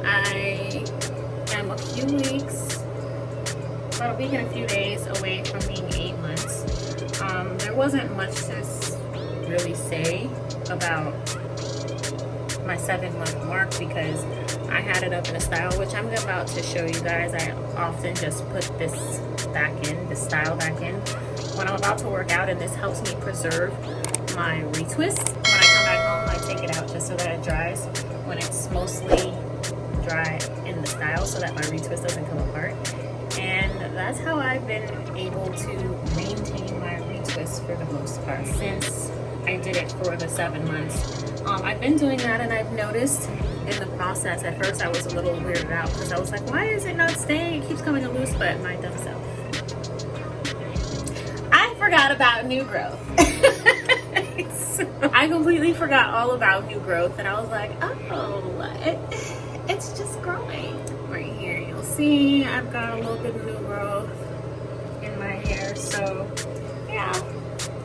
I am a few weeks, about a week and a few days away from being 8 months. There wasn't much to really say about my 7-month mark because I had it up in a style, which I'm about to show you guys. I often just put this back in, this style back in, when I'm about to work out, and this helps me preserve my retwist. When I come back home, I take it out just so that it dries when it's mostly dry in the style so that my retwist doesn't come apart. And that's how I've been able to maintain my retwist for the most part since I did it for the 7 months. I've been doing that, and I've noticed in the process, at first I was a little weirded out because I was like, why is it not staying? It keeps coming loose, but my dumb self, I forgot about new growth. So I completely forgot all about new growth, and I was like, oh, it's just growing. Right here, you'll see I've got a little bit of new growth in my hair, so yeah,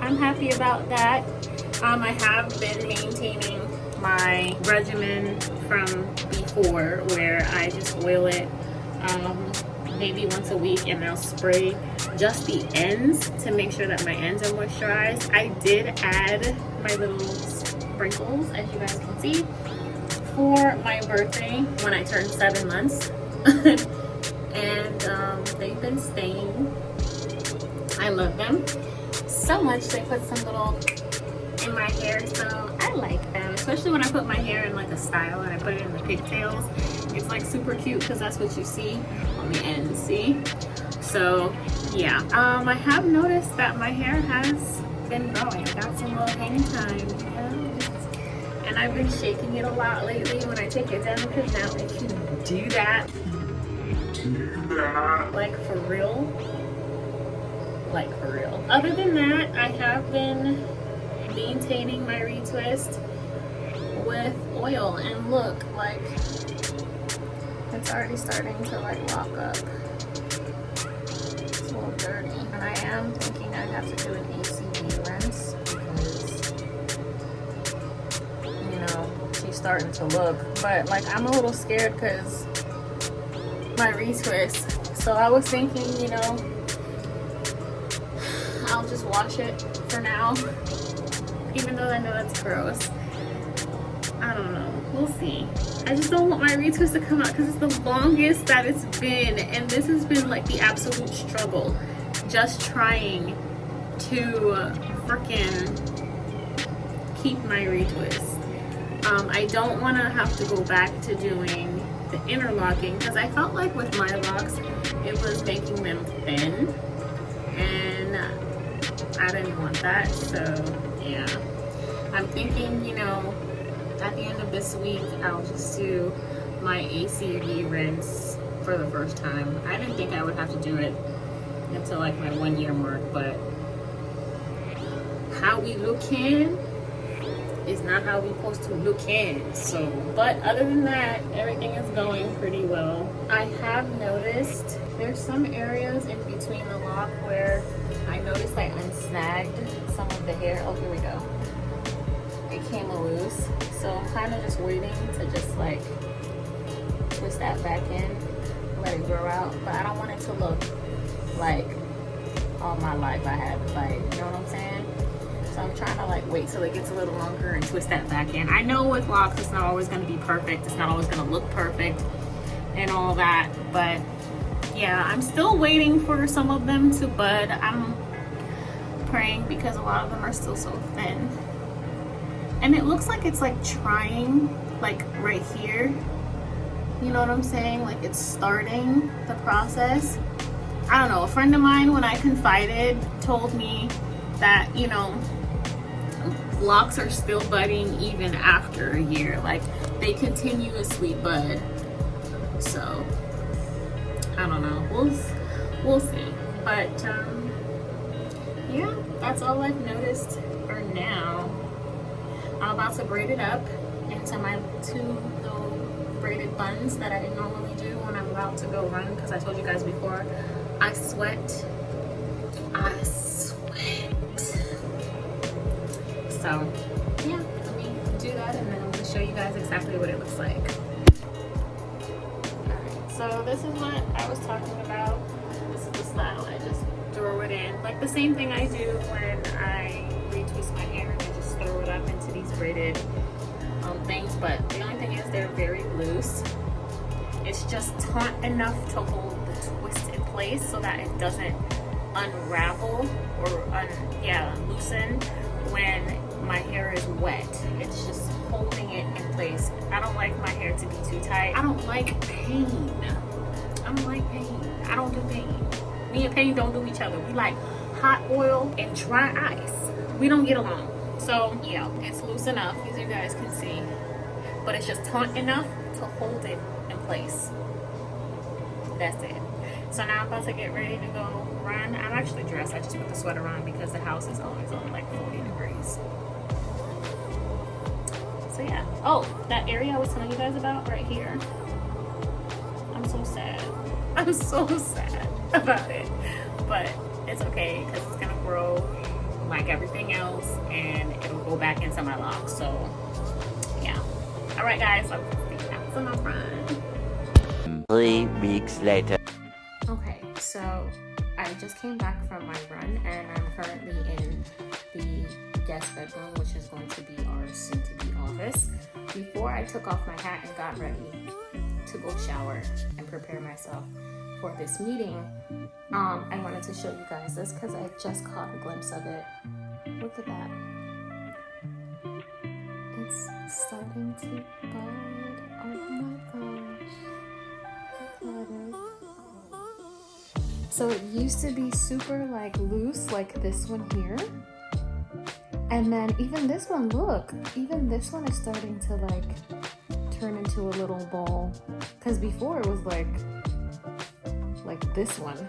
I'm happy about that. I have been maintaining my regimen from before where I just oil it maybe once a week, and I'll spray just the ends to make sure that my ends are moisturized. I did add my little sprinkles, as you guys can see, for my birthday when I turned 7 months. And they've been staying. I love them so much. They put some little in my hair, so I like them, especially when I put my hair in like a style and I put it in the pigtails. It's like super cute because that's what you see on the end, see? So yeah, I have noticed that my hair has been growing. I got some little hang time, and I've been shaking it a lot lately when I take it down because now it can do that. Like for real. Like for real. Other than that, I have been maintaining my retwist with oil, and look, like it's already starting to like lock up. It's a little dirty, and I am thinking I have to do an ACV rinse because, you know, she's starting to look, but like I'm a little scared because my retwist. So I was thinking, you know, I'll just wash it for now, even though I know that's gross. I don't know, we'll see. I just don't want my retwist to come out because it's the longest that it's been, and this has been like the absolute struggle, just trying to freaking keep my retwist. I don't want to have to go back to doing the interlocking because I felt like with my locks it was making them thin, and I didn't want that. So yeah, I'm thinking, you know, at the end of this week I'll just do my ACV rinse for the first time. I didn't think I would have to do it until like my 1 year mark, but how we looking is not how we supposed to look in. So, but other than that, everything is going pretty well. I have noticed there's some areas in between the lock where I noticed I unsnagged some of the hair. Oh, here we go. It came loose. So I'm kind of just waiting to just like twist that back in, let it grow out. But I don't want it to look like all my life I had to fight. You know what I'm saying? So I'm trying to like wait till it gets a little longer and twist that back in. I know with locks it's not always going to be perfect. It's not always going to look perfect and all that. But yeah, I'm still waiting for some of them to bud. I'm praying because a lot of them are still so thin. And it looks like it's like trying, like right here. You know what I'm saying? Like it's starting the process. I don't know. A friend of mine, when I confided, told me that, you know, locks are still budding even after a year. Like they continuously bud. So I don't know. We'll see. But yeah, that's all I've noticed for now. I'm about to braid it up into my 2 little braided buns that I normally do when I'm about to go run, because I told you guys before, I sweat. So yeah, let me do that and then I'm going to show you guys exactly what it looks like. So this is what I was talking about. This is the style. I just throw it in. Like the same thing I do when I retwist my hair. I just throw it up into these braided things. But the only thing is they're very loose. It's just taut enough to hold the twist in place so that it doesn't unravel or loosen when my hair is wet. It's just holding it in place. I don't like my hair to be too tight. I don't like pain. I don't like pain. I don't do pain. Me and pain don't do each other. We like hot oil and dry ice. We don't get along. So yeah, it's loose enough as you guys can see, but it's just taut enough to hold it in place. That's it. So now I'm about to get ready to go run. I'm actually dressed. I just put the sweater on because the house is always on like 40 degrees. So yeah. Oh, that area I was telling you guys about right here. I'm so sad. I'm so sad about it. But it's okay because it's gonna grow like everything else and it'll go back into my locks. So yeah. All right, guys. So that's my run. 3 weeks later. Okay, so I just came back from my run and I'm currently in the guest bedroom, which is going to be our soon-to-be office. Before I took off my hat and got ready to go shower and prepare myself for this meeting, I wanted to show you guys this because I just caught a glimpse of it. Look at that. It's starting to bud. Oh my gosh. Look at it. So it used to be super like loose, like this one here. And then even this one, look, even this one is starting to like turn into a little ball. Because before it was like this one.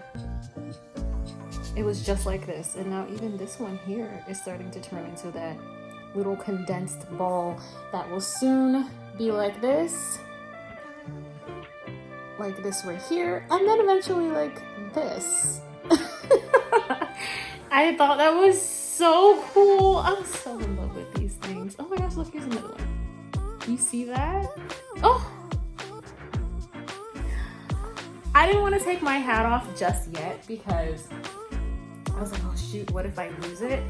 It was just like this. And now even this one here is starting to turn into that little condensed ball that will soon be like this right here. And then eventually like this. I thought that was so cool. I'm so in love with these things. Oh my gosh, look, here's another one. You see that? Oh! I didn't want to take my hat off just yet because I was like, oh shoot, what if I lose it?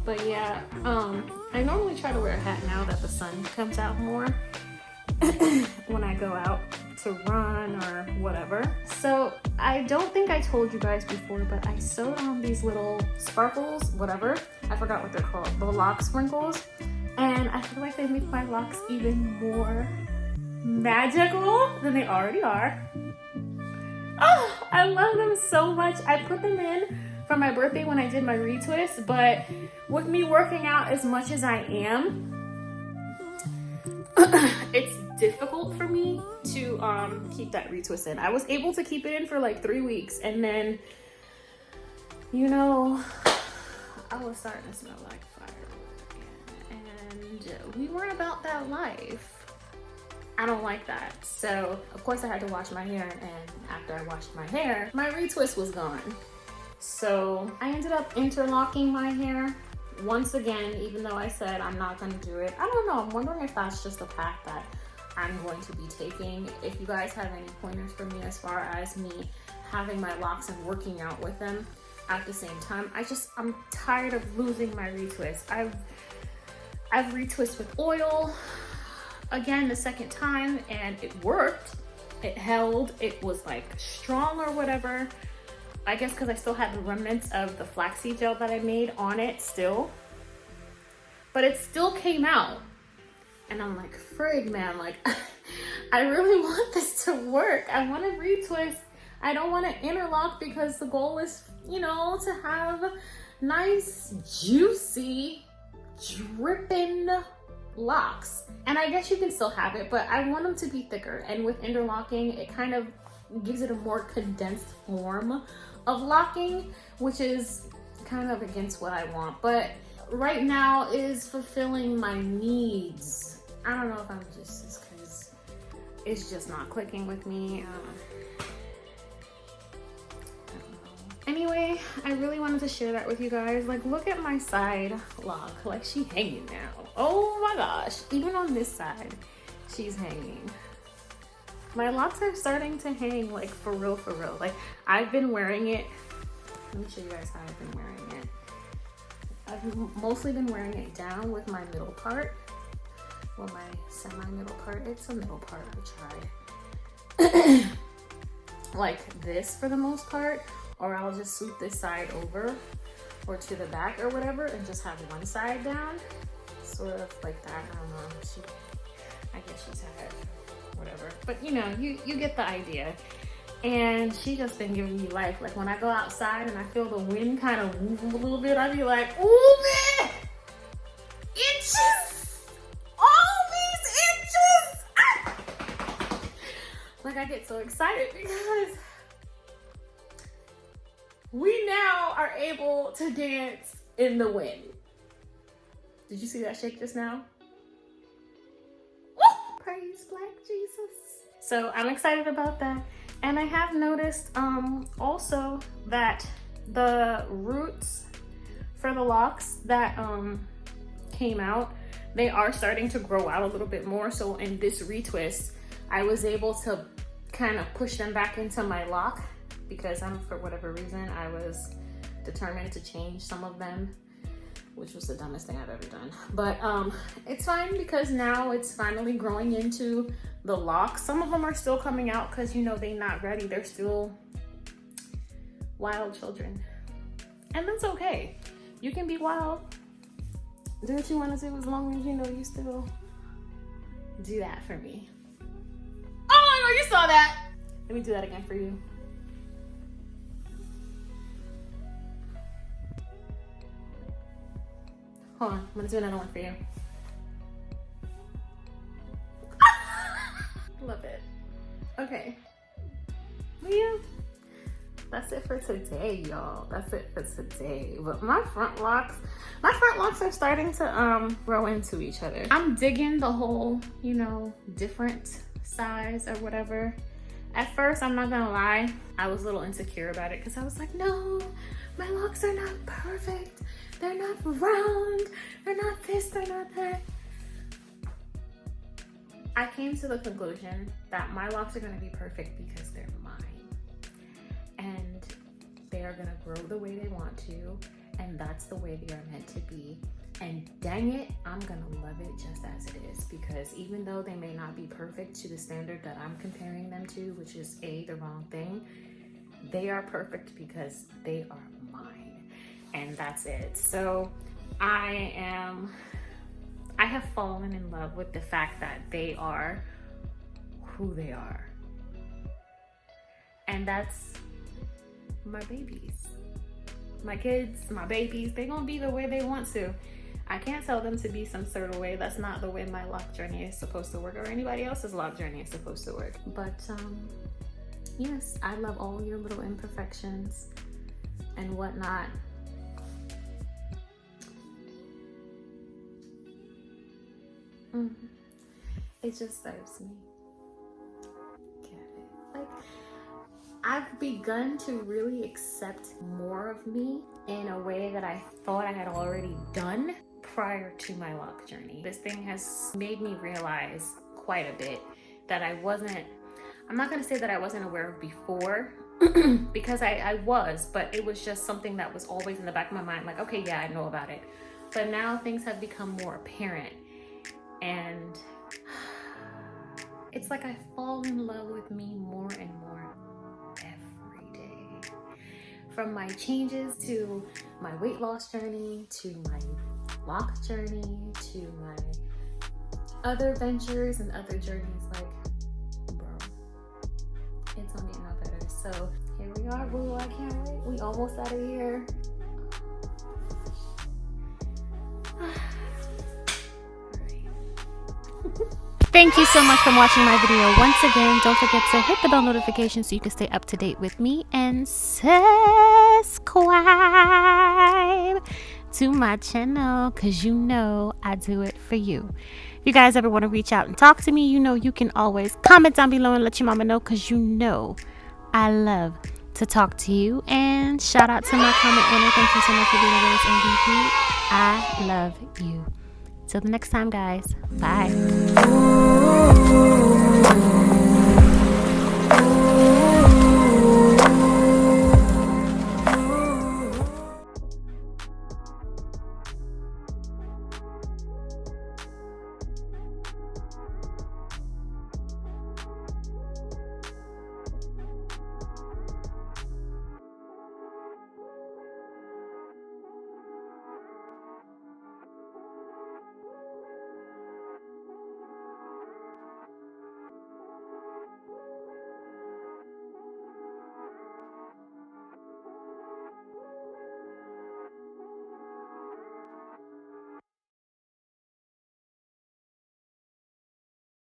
But yeah, I normally try to wear a hat now that the sun comes out more when I go out to run or whatever. So I don't think I told you guys before, but I sewed on these little sparkles, whatever. I forgot what they're called, the lock sprinkles. And I feel like they make my locks even more magical than they already are. Oh, I love them so much. I put them in for my birthday when I did my retwist, but with me working out as much as I am, it's difficult for me to keep that retwist in. I was able to keep it in for like 3 weeks, and then, you know, I was starting to smell like firewood again, and we weren't about that life. I don't like that. So of course I had to wash my hair, and after I washed my hair, my retwist was gone. So I ended up interlocking my hair once again, even though I said I'm not gonna do it. I don't know, I'm wondering if that's just a path that I'm going to be taking. If you guys have any pointers for me as far as me having my locks and working out with them at the same time. I'm tired of losing my retwist. I've retwisted with oil again the second time, and it worked. It held, it was like strong or whatever. I guess because I still had the remnants of the flaxseed gel that I made on it still, but it still came out. And I'm like, frig, man, like, I really want this to work. I want to retwist. I don't want to interlock because the goal is, you know, to have nice, juicy, dripping locks. And I guess you can still have it, but I want them to be thicker. And with interlocking, it kind of gives it a more condensed form of locking, which is kind of against what I want. But right now is fulfilling my needs. I don't know if I'm just because it's just not clicking with me. I don't know. Anyway, I really wanted to share that with you guys. Like, look at my side lock. Like, she's hanging now. Oh my gosh. Even on this side, she's hanging. My locks are starting to hang, like, for real, for real. Like, I've been wearing it. Let me show you guys how I've been wearing it. I've mostly been wearing it down with my middle part. Well, my semi-middle part. It's a middle part, I tried. Like this for the most part. Or I'll just swoop this side over or to the back or whatever and just have one side down. Sort of like that. I don't know. I guess she's had whatever. But you know, you get the idea. And she just been giving me life. Like when I go outside and I feel the wind kind of move a little bit, I be like, ooh man! Inches! All these inches! Ah! Like I get so excited because we now are able to dance in the wind. Did you see that shake just now? Woo! Praise Black Jesus. So I'm excited about that. And I have noticed also that the roots for the locks that came out, they are starting to grow out a little bit more. So in this retwist, I was able to kind of push them back into my lock because for whatever reason, I was determined to change some of them, which was the dumbest thing I've ever done. But it's fine because now it's finally growing into the locks. Some of them are still coming out because, you know, they're not ready. They're still wild children. And that's okay. You can be wild. Do what you want to do as long as you know you still do that for me. Oh, I know you saw that. Let me do that again for you. Hold on, I'm gonna do another one for you. Love it. Okay. Yeah. That's it for today, y'all. That's it for today. But my front locks are starting to grow into each other. I'm digging the whole, you know, different size or whatever. At first, I'm not gonna lie, I was a little insecure about it because I was like, no, my locks are not perfect. They're not round. They're not this, they're not that. I came to the conclusion that my locks are gonna be perfect because they're mine. And they are gonna grow the way they want to, and that's the way they are meant to be. And dang it, I'm gonna love it just as it is, because even though they may not be perfect to the standard that I'm comparing them to, which is the wrong thing, they are perfect because they are mine, and that's it. So I have fallen in love with the fact that they are who they are. And that's my babies. My kids, my babies, they're gonna be the way they want to. I can't tell them to be some sort of way. That's not the way my Loc journey is supposed to work, or anybody else's Loc journey is supposed to work. But yes, I love all your little imperfections and whatnot. It just serves me. Get it? Like, I've begun to really accept more of me in a way that I thought I had already done prior to my Loc journey. This thing has made me realize quite a bit that I'm not gonna say that I wasn't aware of before, because I was, but it was just something that was always in the back of my mind, like, okay, yeah, I know about it. But now things have become more apparent, and it's like I fall in love with me more and more every day. From my changes to my weight loss journey, to my Loc journey, to my other ventures and other journeys, like, bro, it's gonna get no better. So here we are, boo. I can't wait. We almost out of here. Thank you so much for watching my video. Once again, don't forget to hit the bell notification so you can stay up to date with me, and subscribe to my channel, because you know I do it for you. If you guys ever want to reach out and talk to me, you know you can always comment down below and let your mama know, because you know I love to talk to you. And shout out to my comment winner. Thank you so much for being a Reeice MVP. I love you. Till the next time, guys. Bye.